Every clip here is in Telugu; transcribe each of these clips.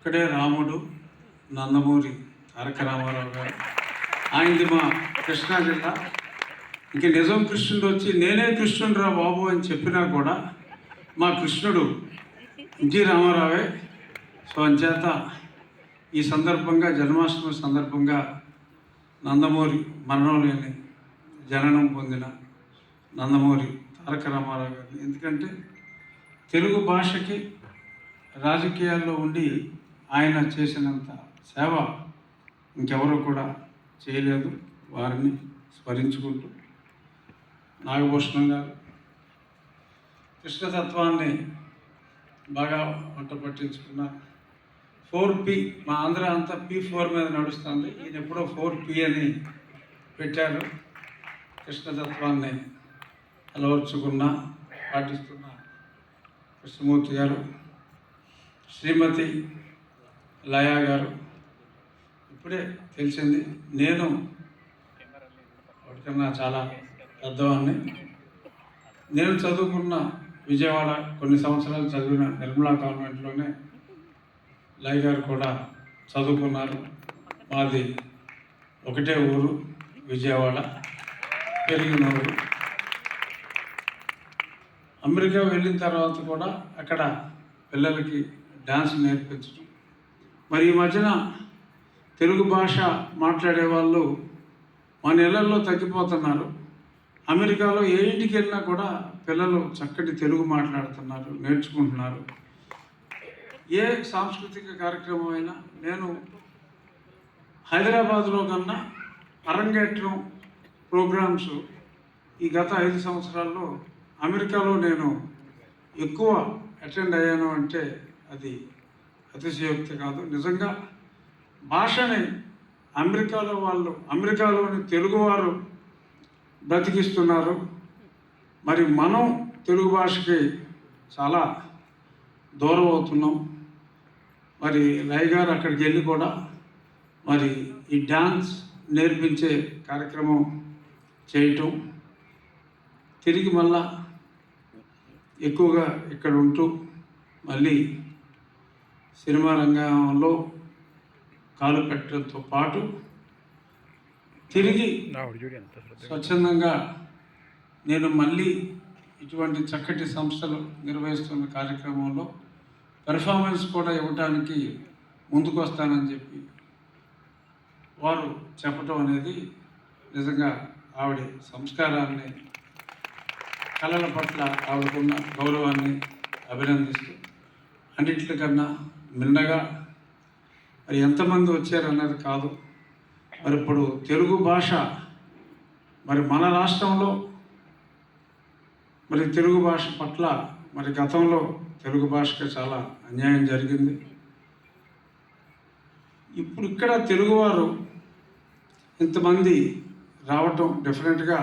ఇక్కడే రాముడు నందమూరి తారక రామారావు గారు. ఆయనది మా కృష్ణా జిల్లా. ఇంక నిజం కృష్ణుడు వచ్చి నేనే కృష్ణుడురా బాబు అని చెప్పినా కూడా మా కృష్ణుడు ఎన్టీ రామారావే. సో అంచేత ఈ సందర్భంగా జన్మాష్టమి సందర్భంగా నందమూరి మరణం లేని జననం పొందిన నందమూరి తారక రామారావు గారిని, ఎందుకంటే తెలుగు భాషకి రాజకీయాల్లో ఉండి ఆయన చేసినంత సేవ ఇంకెవరూ కూడా చేయలేదు. వారిని స్మరించుకుంటూ నాగభూషణం గారు కృష్ణతత్వాన్ని బాగా వంట పట్టించుకున్న 4P, మా ఆంధ్ర అంతా P4 మీద నడుస్తుంది. ఈయన ఎప్పుడో 4P అని పెట్టారు. కృష్ణతత్వాన్ని అలవర్చుకున్న పాటిస్తున్న కృష్ణమూర్తి గారు, శ్రీమతి లయా గారు. ఇప్పుడే తెలిసింది, నేను వాటికన్నా చాలా పెద్దవాడిని. నేను చదువుకున్న విజయవాడ, కొన్ని సంవత్సరాలు చదివిన నిర్మలా కాన్వెంట్లోనే లయ గారు కూడా చదువుకున్నారు. మాది ఒకటే ఊరు, విజయవాడ, పెరిగిన ఊరు. అమెరికా వెళ్ళిన తర్వాత కూడా అక్కడ పిల్లలకి డ్యాన్స్ నేర్పించడం. మరి ఈ మధ్యన తెలుగు భాష మాట్లాడే వాళ్ళు మన ఇళ్లలో తగ్గిపోతున్నారు. అమెరికాలో ఏ ఇంటికి వెళ్ళినా కూడా పిల్లలు చక్కటి తెలుగు మాట్లాడుతున్నారు, నేర్చుకుంటున్నారు. ఏ సాంస్కృతిక కార్యక్రమం అయినా నేను హైదరాబాద్లో కన్నా అరంగేట్రం ప్రోగ్రామ్స్ ఈ గత 5 సంవత్సరాల్లో అమెరికాలో నేను ఎక్కువ అటెండ్ అయ్యాను అంటే అది అతిశయోక్తి కాదు. నిజంగా భాషని అమెరికాలోని తెలుగువారు బ్రతికిస్తున్నారు. మరి మనం తెలుగు భాషకి చాలా దూరం అవుతున్నాం. మరి లయ గారు అక్కడికి వెళ్ళి కూడా మరి ఈ డ్యాన్స్ నేర్పించే కార్యక్రమం చేయటం, తిరిగి మళ్ళా ఎక్కువగా ఇక్కడ ఉంటూ మళ్ళీ సినిమా రంగంలో కాలు పెట్టడంతో పాటు తిరిగి స్వచ్ఛందంగా నేను మళ్ళీ ఇటువంటి చక్కటి సంస్థలు నిర్వహిస్తున్న కార్యక్రమంలో పెర్ఫార్మెన్స్ కూడా ఇవ్వడానికి ముందుకు వస్తానని చెప్పి వారు చెప్పటం అనేది నిజంగా ఆవిడ సంస్కారాన్ని, కళల పట్ల ఆవిడకున్న గౌరవాన్ని అభినందిస్తూ, అన్నింటికన్నా మిన్నగా మరి ఎంతమంది వచ్చారన్నది కాదు, మరి ఇప్పుడు తెలుగు భాష మరి మన రాష్ట్రంలో మరి తెలుగు భాష పట్ల మరి గతంలో తెలుగు భాషకి చాలా అన్యాయం జరిగింది. ఇప్పుడు ఇక్కడ తెలుగువారు ఇంతమంది రావటం డెఫినెట్గా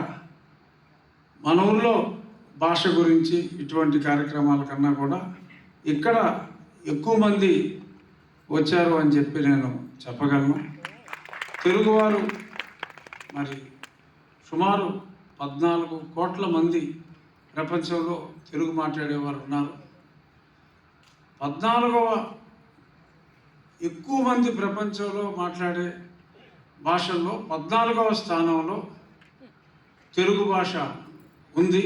మన ఊళ్ళో భాష గురించి ఇటువంటి కార్యక్రమాల కన్నా కూడా ఇక్కడ ఎక్కువ మంది వచ్చారు అని చెప్పి నేను చెప్పగలను. తెలుగువారు మరి సుమారు 14 కోట్ల మంది ప్రపంచంలో తెలుగు మాట్లాడేవారు ఉన్నారు. 14వ ఎక్కువ మంది ప్రపంచంలో మాట్లాడే భాషల్లో 14వ స్థానంలో తెలుగు భాష ఉంది.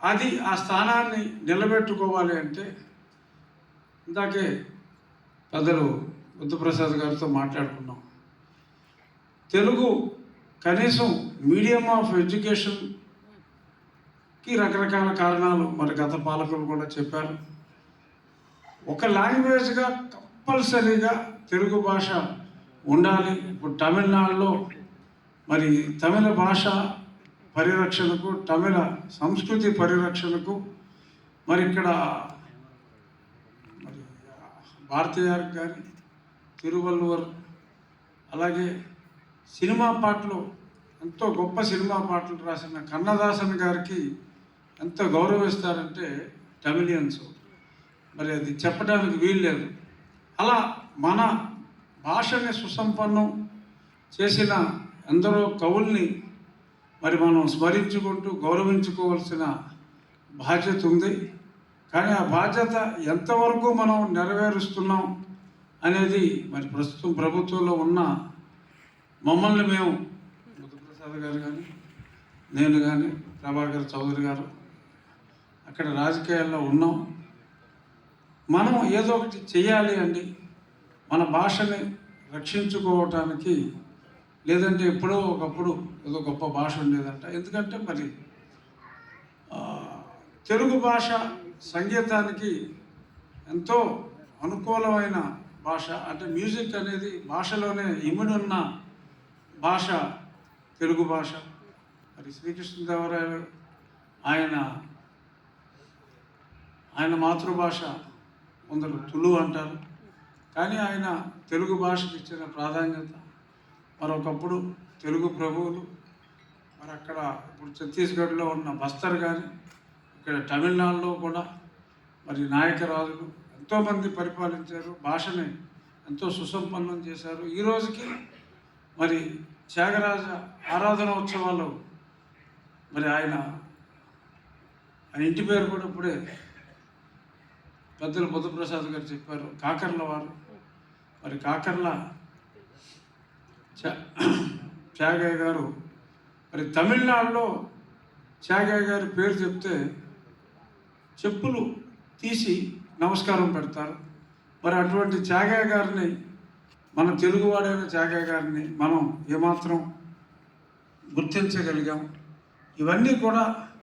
అది ఆ స్థానాన్ని నిలబెట్టుకోవాలి అంటే ఇందాకే పెద్దలు బుద్ధప్రసాద్ గారితో మాట్లాడుకున్నాం. తెలుగు కనీసం మీడియం ఆఫ్ ఎడ్యుకేషన్కి రకరకాల కారణాలు మరి గత పాలకులు కూడా చెప్పారు. ఒక లాంగ్వేజ్గా కంపల్సరీగా తెలుగు భాష ఉండాలి. ఇప్పుడు తమిళనాడులో మరి తమిళ భాష పరిరక్షణకు, తమిళ సంస్కృతి పరిరక్షణకు మరి ఇక్కడ మరి భారతీయార్ గారి, తిరువల్లువర్, అలాగే సినిమా పాటలు ఎంతో గొప్ప సినిమా పాటలు రాసిన కన్నదాసన్ గారికి ఎంత గౌరవిస్తారంటే తమిళియన్స్, మరి అది చెప్పడానికి వీల్లేదు. అలా మన భాషని సుసంపన్నం చేసిన ఎందరో కవుల్ని మరి మనం స్మరించుకుంటూ గౌరవించుకోవాల్సిన బాధ్యత ఉంది. కానీ ఆ బాధ్యత ఎంతవరకు మనం నెరవేరుస్తున్నాం అనేది మరి ప్రస్తుతం ప్రభుత్వంలో ఉన్న మమ్మల్ని మేము బుద్ధప్రసాద్ గారు కానీ నేను కానీ ప్రభాకర్ చౌదరి గారు అక్కడ రాజకీయాల్లో ఉన్నాం. మనం ఏదో ఒకటి చేయాలి అండి మన భాషని రక్షించుకోవటానికి. లేదంటే ఎప్పుడో ఒకప్పుడు ఏదో గొప్ప భాష ఉండేదంట. ఎందుకంటే మరి తెలుగు భాష సంగీతానికి ఎంతో అనుకూలమైన భాష. అంటే మ్యూజిక్ అనేది భాషలోనే ఇమిడున్న భాష తెలుగు భాష. మరి శ్రీకృష్ణదేవరాయలు ఆయన మాతృభాష కొందరు తులు అంటారు, కానీ ఆయన తెలుగు భాషకు ఇచ్చిన ప్రాధాన్యత మరొకప్పుడు తెలుగు ప్రభువులు మరి అక్కడ ఇప్పుడు ఛత్తీస్గఢ్లో ఉన్న బస్తర్ కానీ ఇక్కడ తమిళనాడులో కూడా మరి నాయకరాజులు ఎంతోమంది పరిపాలించారు, భాషని ఎంతో సుసంపన్నం చేశారు. ఈ రోజుకి మరి త్యాగరాజ ఆరాధనోత్సవాలు మరి ఆయన ఇంటి పేరు కూడా ఇప్పుడే పెద్దలు బుద్ధప్రసాద్ గారు చెప్పారు, కాకర్ల వారు. మరి కాకర్ల త్యాగయ్య గారు మరి తమిళనాడులో త్యాగయ్య గారి పేరు చెప్తే చెప్పులు తీసి నమస్కారం పెడతారు. మరి అటువంటి త్యాగయ్య గారిని మన తెలుగువాడైన త్యాగయ్య గారిని మనం ఏమాత్రం గుర్తించగలిగాం. ఇవన్నీ కూడా